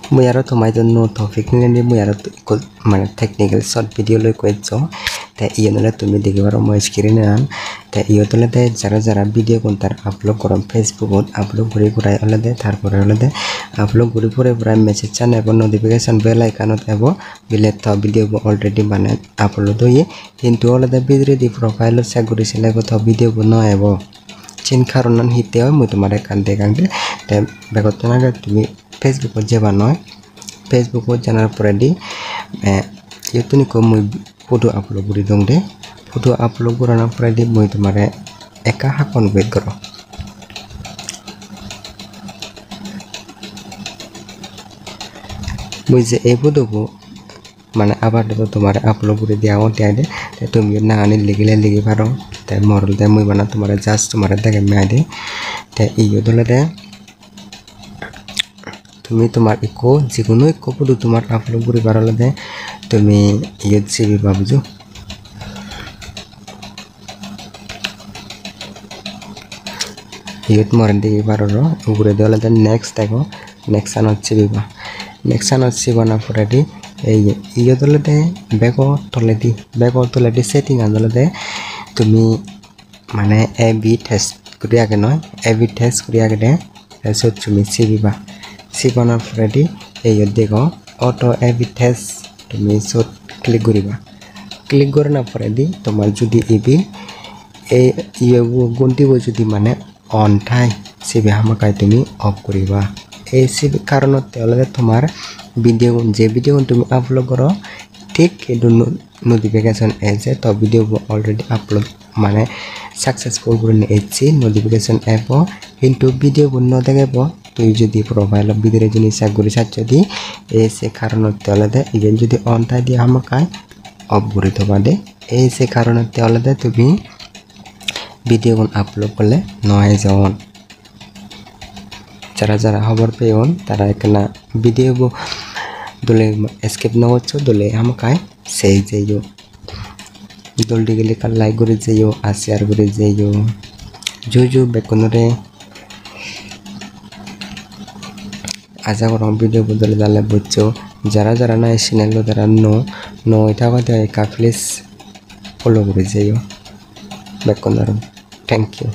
মই আৰু তোমাই জন্য টপিক নিলে মই আৰু মানে টেকনিক্যাল শৰ্ট ভিডিও লৈ কইছো তে ইয়নলে তুমি দেখিবাৰ মই স্ক্ৰিনে আন তে ইয়তলে যাৰা ভিডিও কোনটাৰ আপলোড কৰম ফেসবুকত আপলোড কৰি পুৰাই অলদে তাৰপৰে অলদে আপলোড কৰি পুরাই মেসেজ চান এবং নোটিফিকেশন বেল আইকনত এব বিলে তো ভিডিও অলরেডি মানে আপলোড হই কিন্তু অলদে ভিডিও দি প্রোফাইল চেক কৰিছিলে তো ভিডিও ন এব চিন কারণ হিতে হয় মই তোমারে কান্দে তে বেগত না তুমি ফেসবুকত যাবা নয় ফেসবুকত জানার পরে দি ইয়তনি কো মই ফটো আপলোড কৰি দং দে ফটো আপলোড করানোর পরে দি মই তোমারে একা হাকন ওয়েট করো মই যে এই ফটোবো মানে আবার তো তোমার আপলোড করে দিয়া ওতে আইদে তে তুমি না আনি লিগি পারো তে মরল দে মই বানা তোমার জাস্ট তোমার দেখে মে আইদে তে ইয়ো দলে দে তুমি তোমার ইকো যেকোনো ইকো ফটো তোমার আপলোড করে পারলে দে তুমি ইয়ত সিবি বাবুজু ইয়ত মরেন দিকে পারো উপরে দলে দে নেক্সট দেখো নেক্সট আন হচ্ছে বিবা নেক্সট আন হচ্ছে বানা পরে দি এই ইয়ে দলে দে বেগর তলে দি সেটিং আনলে দে তুমি মানে এবি টেস্ট করি আগে নয় এবি টেস্ট করি আগে দে তাৰপিছত তুমি সিবিবা সিবানোর পরে দি এই দেখো অটো এবি টেস্ট তুমি সব ক্লিক করিবা ক্লিক করানোর পরে দি তোমার যদি এবি এই ইয়ে গুনটিব যদি মানে অন ঠাই সিবি হামাকাই তুমি অফ করিবা এই সিবি কারণত তেলে তোমার ভিডিও যে ভিডিও তুমি আপলোড করো ঠিক কিন্তু নোটিফিকেশন এসে তো ভিডিও অলরেডি আপলোড মানে সাকসেসফুল করে এসেছি নোটিফিকেশন এপ কিন্তু ভিডিও ন দেখাব তুই যদি প্রোফাইল ভিডিও যদি চেক করে চাচ্ছ দি এসে কারণত তেলে ইভেন যদি অন ঠাই দিয়ে হামাকাই অফ করে থবা দে এসে কারণত তেলে তুমি ভিডিও আপলোড করলে নয় যাওন যারা খবর পেয়ন তারা এখানে ভিডিও দলে এসকেপ না হচ্ছে দলে আমাকে সেই যাইও দলটি গেলে কাল লাইক করে যাইও আর শেয়ার করে যাইও জুজু বেকনরে আশা করম ভিডিও বদলে জানলে বুঝছো যারা না চ্যানেল তারা নো এটা কথা প্লিজ ফলো করে যাইও বেকনরে থ্যাংক ইউ